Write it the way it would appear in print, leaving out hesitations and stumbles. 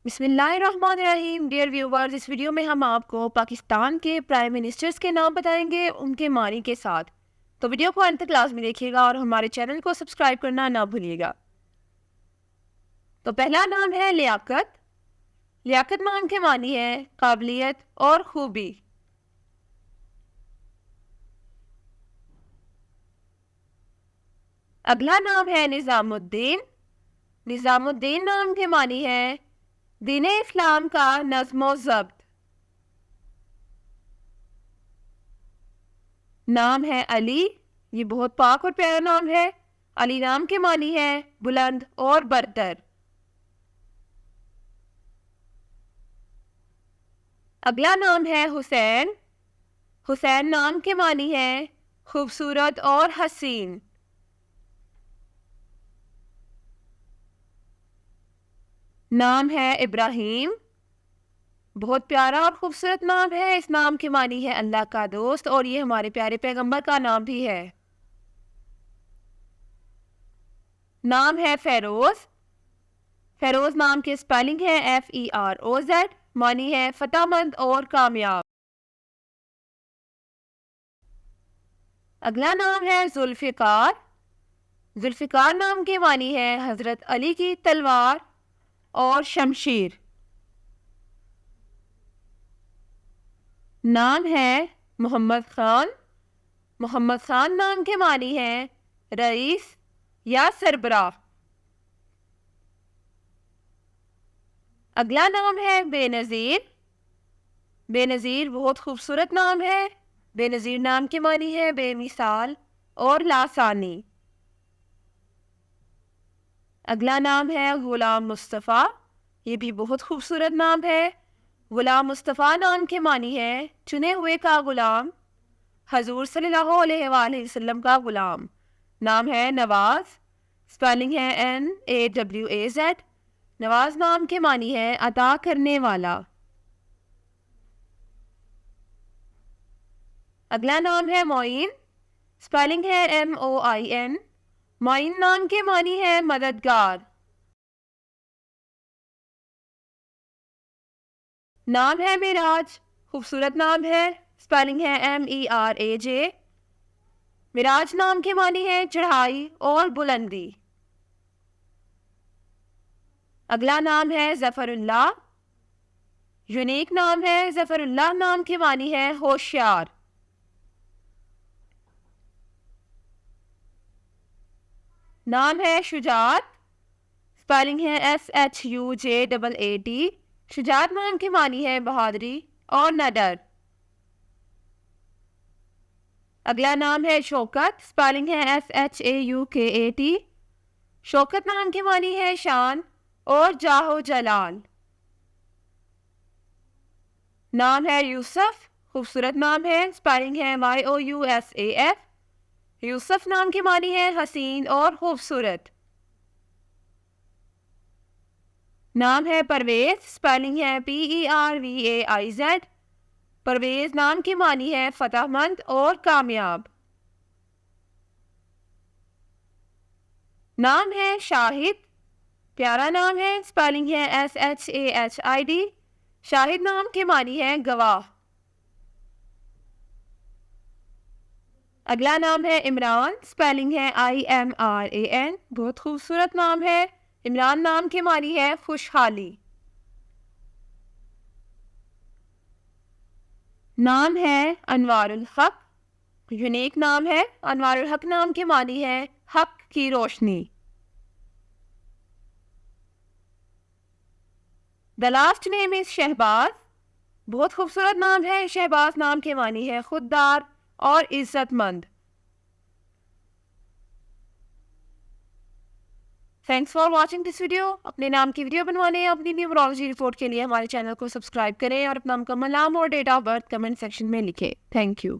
بسم اللہ الرحمن الرحیم. ڈیئر ویورز، اس ویڈیو میں ہم آپ کو پاکستان کے پرائم منسٹرز کے نام بتائیں گے ان کے معنی کے ساتھ. تو ویڈیو کو انت تک لازمی دیکھیے گا اور ہمارے چینل کو سبسکرائب کرنا نہ بھولیے گا. تو پہلا نام ہے لیاقت. لیاقت نام کے معنی ہے قابلیت اور خوبی. اگلا نام ہے نظام الدین. نظام الدین نام کے معنی ہے دین اسلام کا نظم و ضبط. نام ہے علی. یہ بہت پاک اور پیارا نام ہے. علی نام کے معنی ہے بلند اور برتر. اگلا نام ہے حسین. حسین نام کے معنی ہے خوبصورت اور حسین. نام ہے ابراہیم. بہت پیارا اور خوبصورت نام ہے. اس نام کے معنی ہے اللہ کا دوست اور یہ ہمارے پیارے پیغمبر کا نام بھی ہے. نام ہے فیروز. فیروز نام کی اسپیلنگ ہے FEROZ. معنی ہے فتح مند اور کامیاب. اگلا نام ہے ذوالفقار. ذوالفقار نام کے معنی ہے حضرت علی کی تلوار اور شمشیر. نام ہے محمد خان. محمد خان نام کے معنی ہے رئیس یا سربراہ. اگلا نام ہے بے نظیر. بے نظیر بہت خوبصورت نام ہے. بے نظیر نام کے معنی ہے بے مثال اور لاسانی. اگلا نام ہے غلام مصطفیٰ. یہ بھی بہت خوبصورت نام ہے. غلام مصطفیٰ نام کے معنی ہے چنے ہوئے کا غلام، حضور صلی اللہ علیہ وآلہ وسلم کا غلام. نام ہے نواز. اسپیلنگ ہے NAWAZ. نواز نام کے معنی ہے عطا کرنے والا. اگلا نام ہے معین. اسپیلنگ ہے MOIN. معین نام کے معنی ہے مددگار. نام ہے معراج. خوبصورت نام ہے. اسپیلنگ ہے MERAJ. معراج نام کے معنی ہے چڑھائی اور بلندی. اگلا نام ہے ظفر اللہ. یونیک نام ہے. ظفر اللہ نام کے معنی ہے ہوشیار. نام ہے شجاعت. اسپیلنگ ہے SHUJAAT. شجاعت نام کے معنی ہے بہادری اور نڈر. اگلا نام ہے شوکت. اسپیلنگ ہے SHAUKAT. شوکت نام کے معنی ہے شان اور جاہ و جلال. نام ہے یوسف. خوبصورت نام ہے. اسپیلنگ ہے YOUSAF. یوسف نام کے معنی ہے حسین اور خوبصورت. نام ہے پرویز. اسپیلنگ ہے PERVAIZ. پرویز نام کے معنی ہے فتح مند اور کامیاب. نام ہے شاہد. پیارا نام ہے. اسپیلنگ ہے SHAHID. شاہد نام کے معنی ہے گواہ. اگلا نام ہے عمران. اسپیلنگ ہے IMRAN. بہت خوبصورت نام ہے. عمران نام کے معنی ہے خوشحالی. نام ہے انوار الحق. یونیک نام ہے. انوار الحق نام کے معنی ہے حق کی روشنی. The last name is Shahbaz. بہت خوبصورت نام ہے. شہباز نام کے معنی ہے خوددار اور عزت مند. Thanks for watching this video. اپنے نام کی ویڈیو بنوانے اپنی نیومرولوجی رپورٹ کے لیے ہمارے چینل کو سبسکرائب کریں اور اپنا مکمل نام اور date of birth comment section میں لکھیں. Thank you.